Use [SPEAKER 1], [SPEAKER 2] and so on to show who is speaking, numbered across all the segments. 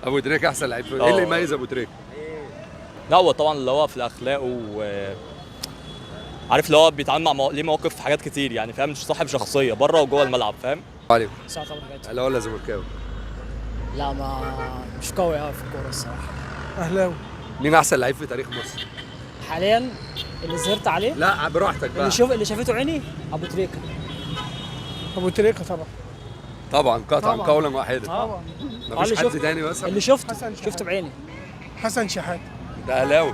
[SPEAKER 1] ابو تريكه احسن لعيب ايه اللي يميز ابو تريكه؟
[SPEAKER 2] لا هو طبعا اللي هو في الاخلاق عارف اللي هو بيتعامل مع ليه مواقف في حاجات كتير يعني فاهم، مش صاحب شخصيه بره وجوه الملعب فاهم.
[SPEAKER 1] عليكم.
[SPEAKER 3] ساعة طبعا.
[SPEAKER 1] اهلاوي ولا زملكاوي؟
[SPEAKER 3] لا مش قوي قوي في الكورة الصراحة.
[SPEAKER 4] اهلاوي.
[SPEAKER 1] مين احسن لعيب في تاريخ مصر؟
[SPEAKER 3] حاليا اللي زهرت عليه
[SPEAKER 1] لا براحتك بقى.
[SPEAKER 3] اللي شافته عيني ابو تريكة.
[SPEAKER 4] ابو تريكه طبعا.
[SPEAKER 1] طبعا قطعا
[SPEAKER 4] طبعا.
[SPEAKER 1] قولا واحدا.
[SPEAKER 4] طبعا.
[SPEAKER 1] مفيش حد تاني مثلا؟
[SPEAKER 3] اللي
[SPEAKER 4] حسن
[SPEAKER 3] شفته
[SPEAKER 4] شحاتة.
[SPEAKER 3] بعيني.
[SPEAKER 4] حسن شحاته.
[SPEAKER 1] ده اهلاوي.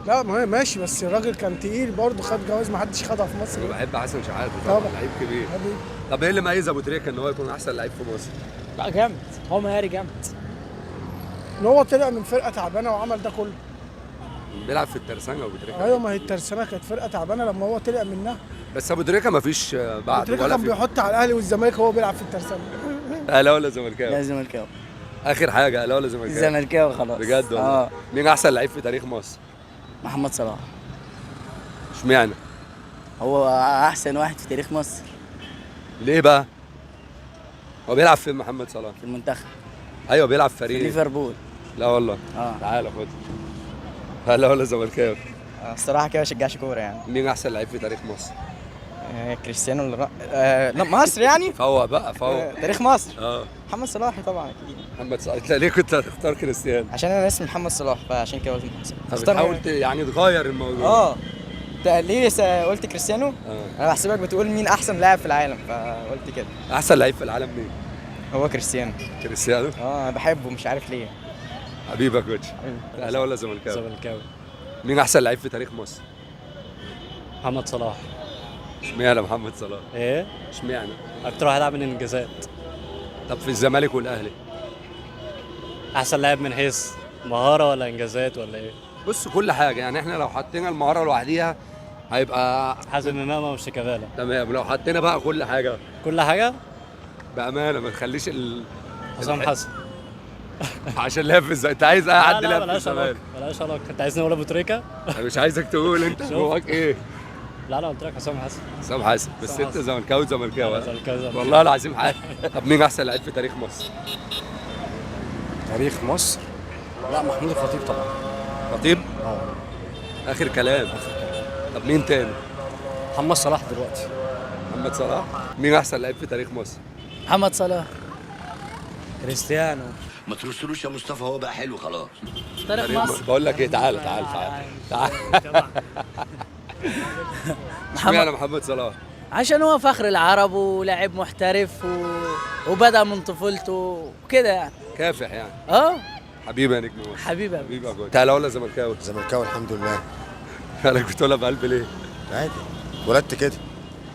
[SPEAKER 4] لا ما هي ماشي، بس الراجل كان تقيل برضه، خد جواز ما حدش خدها في مصر.
[SPEAKER 1] انا بحب حسن شحاته طبعا،
[SPEAKER 4] طبعا.
[SPEAKER 1] لعيب كبير.
[SPEAKER 4] حبيبي.
[SPEAKER 1] طب ايه اللي ميز ابو تريكه ان هو يكون احسن لعيب في مصر؟
[SPEAKER 3] لا جامد، هو مهاري جامد.
[SPEAKER 4] ان هو طلع من فرقه تعبانه وعمل ده كله.
[SPEAKER 1] بيلعب في الترسانه ابو تريكه.
[SPEAKER 4] ايوه، ما هي الترسانه كانت فرقه تعبانه لما هو طلع منها.
[SPEAKER 1] بس ابو تريكه مفيش
[SPEAKER 4] ابو
[SPEAKER 1] بعد
[SPEAKER 4] تريكه
[SPEAKER 1] ولا
[SPEAKER 4] كان
[SPEAKER 1] في.
[SPEAKER 4] بيحط على الاهلي والزمالك وهو بيلعب في الترسانه.
[SPEAKER 1] اهلاوي ولا زملكاوي؟
[SPEAKER 5] لا زملكاوي.
[SPEAKER 1] اخر حاجه اهلاوي ولا زملكاوي؟
[SPEAKER 5] زملكاوي خلاص.
[SPEAKER 1] بجد والله؟ مين احسن لعيب في تاريخ مصر؟
[SPEAKER 5] محمد صلاح.
[SPEAKER 1] اشمعنى؟
[SPEAKER 5] هو احسن واحد في تاريخ مصر
[SPEAKER 1] ليه بقى؟ هو بيلعب في محمد صلاح؟
[SPEAKER 5] في المنتخب.
[SPEAKER 1] ايوه بيلعب في
[SPEAKER 5] في
[SPEAKER 1] فريق.
[SPEAKER 5] ليفربول.
[SPEAKER 1] لا والله. تعالى خد. اهلاوي ولا زملكاوي؟
[SPEAKER 5] الصراحه كده ما بشجعش كوره يعني.
[SPEAKER 1] مين احسن لعيب في تاريخ مصر؟
[SPEAKER 5] كريستيانو ولا لا مصر يعني.
[SPEAKER 1] فوق بقى فوق.
[SPEAKER 5] تاريخ مصر.
[SPEAKER 1] اه
[SPEAKER 5] محمد صلاح طبعا اكيد.
[SPEAKER 1] محمد صلاح. انت ليه كنت هتختار كريستيانو؟
[SPEAKER 5] عشان انا اسمي محمد صلاح فعشان كده قلت محمد صلاح.
[SPEAKER 1] فبتحاول يعني تغير الموضوع.
[SPEAKER 5] انت ليه قلت كريستيانو؟ انا بحسبك بتقول مين احسن لاعب في العالم فقلت كده.
[SPEAKER 1] احسن لعيب في العالم مين؟
[SPEAKER 5] هو كريستيانو.
[SPEAKER 1] كريستيانو؟
[SPEAKER 5] انا بحبه مش عارف ليه.
[SPEAKER 1] حبيبك كوتش. اهلاوي ولا زملكاوي؟
[SPEAKER 3] زملكاوي.
[SPEAKER 1] مين احسن لعيب في تاريخ مصر؟
[SPEAKER 3] محمد صلاح.
[SPEAKER 1] اشمعنى محمد صلاح؟
[SPEAKER 3] ايه؟
[SPEAKER 1] اشمعنى؟
[SPEAKER 3] اكتر واحد عامل انجازات.
[SPEAKER 1] طب في الزمالك والاهلي؟
[SPEAKER 3] احسن لاعب من حيث مهارة ولا انجازات ولا ايه؟
[SPEAKER 1] بص كل حاجه، يعني احنا لو حطينا المهاره لوحديها هيبقى
[SPEAKER 3] حازم امام وشيكابالا.
[SPEAKER 1] تمام، لو حطينا بقى كل حاجه
[SPEAKER 3] كل حاجة.
[SPEAKER 1] بامانه ما تخليش
[SPEAKER 3] حسام حسن.
[SPEAKER 1] عشان لعب في انت عايز اي حد
[SPEAKER 3] لا
[SPEAKER 1] لعب في
[SPEAKER 3] ملهاش علاقة،
[SPEAKER 1] الزمالك.
[SPEAKER 3] ملهاش علاقة. انت عايزني اقول ابو تريكة؟
[SPEAKER 1] انا مش عايزك تقول انت جواك ايه.
[SPEAKER 3] لا قلت لك حسام حسن.
[SPEAKER 1] حسام حسن، بس
[SPEAKER 3] حسام
[SPEAKER 1] انت
[SPEAKER 3] حسن.
[SPEAKER 1] زملكاوي زملكاوي.
[SPEAKER 3] زملكاوي.
[SPEAKER 1] والله العظيم حاجه. طب مين احسن لعيب في تاريخ مصر؟
[SPEAKER 6] تاريخ مصر؟ لا محمود الخطيب طبعا.
[SPEAKER 1] خطيب؟ اخر كلام. طب مين تاني؟
[SPEAKER 6] محمد صلاح دلوقتي.
[SPEAKER 1] محمد صلاح؟ مين احسن لعيب في تاريخ مصر؟
[SPEAKER 5] محمد صلاح.
[SPEAKER 3] كريستيانو.
[SPEAKER 7] ما ترسلوش يا مصطفى، هو بقى حلو خلاص.
[SPEAKER 5] تاريخ مصر.
[SPEAKER 1] بقول لك ايه، تعالى تعالى تعالى تعالى. اشمعنى محمد صلاح؟
[SPEAKER 5] عشان هو فخر العرب ولاعب محترف وبدأ من طفولته وكده يعني.
[SPEAKER 1] كافح يعني. حبيبي يا نجم مصر.
[SPEAKER 5] حبيبي.
[SPEAKER 1] حبيبي يا جوي. تعالى ولا زملكاوي؟
[SPEAKER 6] زملكاوي الحمد لله.
[SPEAKER 1] انا كنت ولا بقلب ليه؟
[SPEAKER 6] عادي اتولدت كده.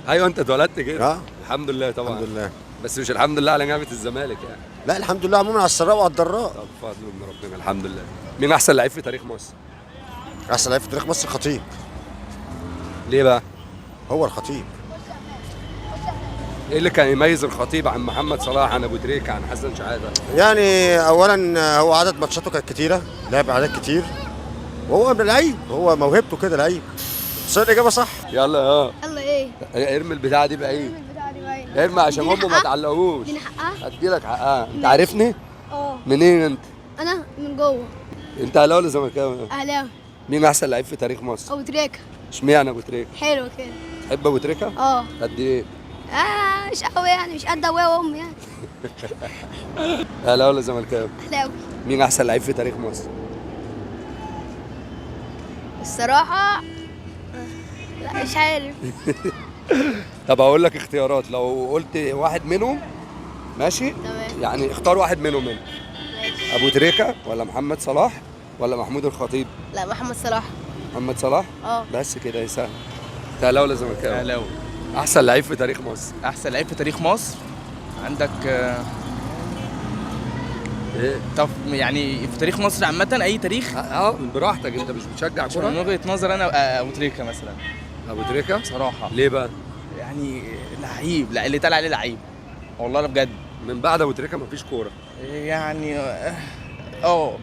[SPEAKER 1] ايوه انت اتولدت كده؟
[SPEAKER 6] اه
[SPEAKER 1] الحمد لله طبعا.
[SPEAKER 6] الحمد لله.
[SPEAKER 1] بس مش الحمد لله على نعمه الزمالك يعني.
[SPEAKER 6] لا الحمد لله عموما على السراء وعلى الضراء.
[SPEAKER 1] طب فضل من ربنا الحمد لله. مين احسن لعيب في تاريخ مصر؟
[SPEAKER 6] احسن لعيب في تاريخ مصر الخطيب.
[SPEAKER 1] ليه بقى؟
[SPEAKER 6] هو الخطيب.
[SPEAKER 1] ايه اللي كان يميز الخطيب عن محمد صلاح عن ابو تريكه عن حسن شحاته؟
[SPEAKER 6] يعني اولا هو عدد ماتشاته كانت كتيره، لعب عدد كتير، وهو لعيب، هو موهبته كده لعيب. بس الاجابه صح.
[SPEAKER 1] يلا
[SPEAKER 8] يلا ايه؟
[SPEAKER 1] ارمي البتاعه دي بعيد.
[SPEAKER 8] البتاعة دي باينة.
[SPEAKER 1] ارمي عشان
[SPEAKER 8] اديني
[SPEAKER 1] امه ما
[SPEAKER 8] حقها؟
[SPEAKER 1] تعلقوش.
[SPEAKER 8] اديني حقها؟
[SPEAKER 1] اديلك حقها. انت عارفني؟
[SPEAKER 8] اه.
[SPEAKER 1] منين انت؟
[SPEAKER 8] انا من جوه.
[SPEAKER 1] انت اهلاوي ولا زملكاوي؟
[SPEAKER 8] اهلاوي.
[SPEAKER 1] مين احسن لعيب في تاريخ مصر؟
[SPEAKER 8] ابو تريكة.
[SPEAKER 1] اشمعنى ابو تريكه؟
[SPEAKER 8] حلو كده.
[SPEAKER 1] تحب ابو تريكه؟
[SPEAKER 8] اه.
[SPEAKER 1] قد ايه؟
[SPEAKER 8] مش قوي يعني، مش قد ابويا وامي يعني.
[SPEAKER 1] اهلاوي ولا زملكاوي؟
[SPEAKER 8] اهلاوي.
[SPEAKER 1] مين احسن لعيب في تاريخ مصر؟
[SPEAKER 8] الصراحة لا مش عارف.
[SPEAKER 1] طب هقول لك اختيارات، لو قلت واحد منهم ماشي؟
[SPEAKER 8] تمام.
[SPEAKER 1] يعني اختار واحد منهم انت.
[SPEAKER 8] ماشي.
[SPEAKER 1] ابو تريكه ولا محمد صلاح ولا محمود الخطيب؟
[SPEAKER 8] لا محمد صلاح.
[SPEAKER 1] محمد صلاح؟
[SPEAKER 8] اه.
[SPEAKER 1] بس كده يا سهل. انت اهلاوي ولا زملكاوي؟
[SPEAKER 5] اهلاوي.
[SPEAKER 1] احسن لعيب في تاريخ مصر؟
[SPEAKER 5] احسن لعيب في تاريخ مصر عندك
[SPEAKER 1] ايه؟
[SPEAKER 5] طب يعني في تاريخ مصر عامة أي تاريخ؟
[SPEAKER 1] براحتك، انت مش بتشجع
[SPEAKER 5] من
[SPEAKER 1] كوره؟
[SPEAKER 5] وجهة نظر أنا أبو تريكة مثلا.
[SPEAKER 1] ابو تريكه؟
[SPEAKER 5] بصراحة
[SPEAKER 1] ليه بقى؟
[SPEAKER 5] يعني لعيب، لا اللي اتقال عليه لعيب والله أنا بجد.
[SPEAKER 1] من بعد ابو تريكه مفيش كوره.
[SPEAKER 5] يعني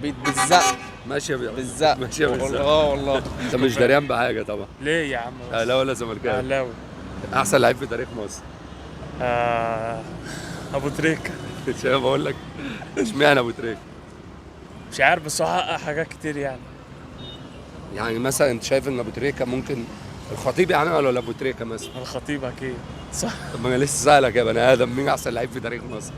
[SPEAKER 5] بالزق.
[SPEAKER 1] ماشيه
[SPEAKER 5] بالزق.
[SPEAKER 1] ماشيه بالزق.
[SPEAKER 5] والله.
[SPEAKER 1] انت مش دريان بحاجه طبعا.
[SPEAKER 3] ليه يا عم؟
[SPEAKER 1] اهلاوي ولا زملكاوي؟
[SPEAKER 3] اهلاوي.
[SPEAKER 1] احسن لعيب في تاريخ مصر؟
[SPEAKER 3] ابو تريكة.
[SPEAKER 1] مش بقول لك اشمعنى ابو تريكه؟
[SPEAKER 9] مش عارف بس هو حقق حاجات كتير يعني.
[SPEAKER 1] يعني مثلا انت شايف ان ابو تريكه ممكن الخطيب يعني ولا ابو تريكه مثلا؟
[SPEAKER 9] الخطيب اكيد صح.
[SPEAKER 1] طب ما انا لسه سالك يا بني ادم مين احسن لعيب في تاريخ مصر؟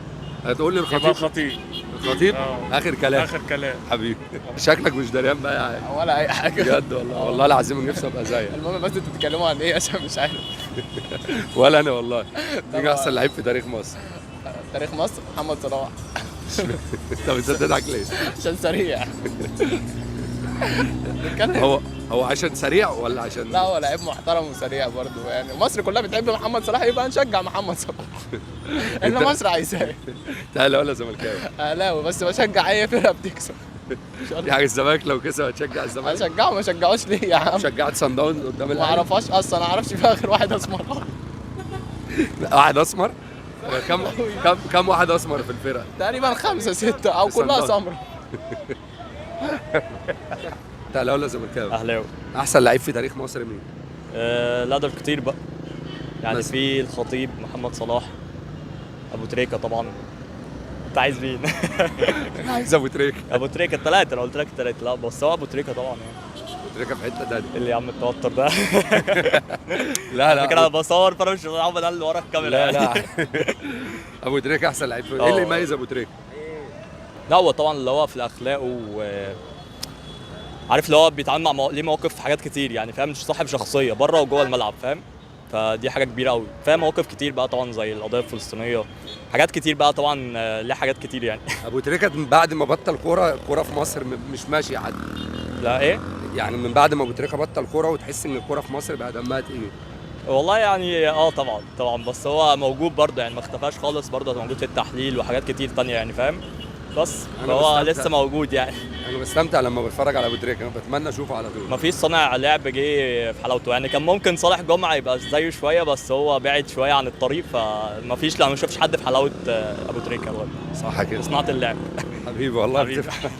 [SPEAKER 1] هتقول لي
[SPEAKER 9] يبقى
[SPEAKER 1] الخطيب.
[SPEAKER 9] الخطيب.
[SPEAKER 1] الخطيب؟ اخر كلام.
[SPEAKER 9] اخر كلام.
[SPEAKER 1] حبيبي شكلك مش دريان بقى يا عم.
[SPEAKER 9] ولا اي حاجه
[SPEAKER 1] بجد والله والله العظيم نفسي ابقى زيك.
[SPEAKER 9] المهم بس انتوا بتتكلموا عن ايه عشان مش عارف.
[SPEAKER 1] ولا انا والله. مين احسن لعيب في تاريخ مصر؟
[SPEAKER 9] تاريخ مصر محمد صلاح.
[SPEAKER 1] طب انت بتضحك ليه؟
[SPEAKER 9] عشان سريع.
[SPEAKER 1] هو عشان سريع ولا عشان
[SPEAKER 9] لا هو لعيب محترم وسريع برضه يعني مصر كلها بتحب محمد صلاح يبقى نشجع محمد صلاح. ان مصر عايزاه.
[SPEAKER 1] اهلاوي ولا زملكاوي؟
[SPEAKER 9] اهلاوي بس بشجع اي فرقه بتكسب.
[SPEAKER 1] يعني الزمالك لو كسب هتشجع الزمالك؟
[SPEAKER 9] هشجعه ما اشجعوش ليه يا عم؟
[SPEAKER 1] شجعت صن داونز قدام
[SPEAKER 9] ما
[SPEAKER 1] الاهلي؟
[SPEAKER 9] اعرفهاش اصلا ما اعرفش فيها غير واحد اسمر.
[SPEAKER 1] واحد اسمر؟ كم واحد اسمر في الفرقه؟
[SPEAKER 9] تقريبا 5 6 او كلها سمر.
[SPEAKER 1] انت اهلاوي ولا زملكاوي؟
[SPEAKER 2] اهلاوي.
[SPEAKER 1] احسن لعيب في تاريخ مصر مين؟
[SPEAKER 2] لا دول كتير بقى يعني
[SPEAKER 1] مثلا؟
[SPEAKER 2] في الخطيب، محمد صلاح، ابو تريكه طبعا. انت عايز مين؟
[SPEAKER 1] عايز ابو تريكه.
[SPEAKER 2] ابو تريكه الثلاثه، انا قلت لك الثلاثه. لا بس هو ابو تريكه طبعا يعني.
[SPEAKER 1] ابو تريكه في حته تانيه.
[SPEAKER 2] اللي يا عم التوتر ده.
[SPEAKER 1] لا
[SPEAKER 2] فكرة انا بصور فانا مش عارف ده اللي ورا الكاميرا.
[SPEAKER 1] لا ابو تريكه احسن لعيب ايه اللي يميز ابو تريكه؟
[SPEAKER 2] لا هو طبعا اللي هو في اخلاقه عارف اللي هو بيتعامل مع ليه مواقف في حاجات كتير يعني فاهم، مش صاحب شخصيه بره وجوه الملعب فاهم. فدي حاجه كبيره قوي فاهم. مواقف كتير بقى طبعا زي القضيه الفلسطينيه، حاجات كتير بقى طبعا ليه حاجات كتير يعني.
[SPEAKER 1] ابو تريكه من بعد ما بطل كوره الكوره في مصر مش ماشيه حد.
[SPEAKER 2] لا ايه
[SPEAKER 1] يعني من بعد ما ابو تريكه بطل كوره وتحس ان الكوره في مصر بقى دمها تقيل.
[SPEAKER 2] والله يعني طبعا بس هو موجود برضه يعني ما اختفاش خالص برضه، موجود في التحليل وحاجات كتير تانية يعني فاهم. بس فهو لسه موجود يعني.
[SPEAKER 1] انا بستمتع لما بتفرج على ابو تريكه، انا بتمنى اشوفه على طول.
[SPEAKER 2] ما فيش صانع لعب جه في حلاوته يعني. كان ممكن صالح جمعه يبقى زيه شويه بس هو بعد شويه عن الطريق، فما فيش لا ما شفتش حد في حلاوه ابو تريكه برضه.
[SPEAKER 1] صح كده.
[SPEAKER 2] صناعه اللعب.
[SPEAKER 1] حبيبي والله
[SPEAKER 2] حبيبي.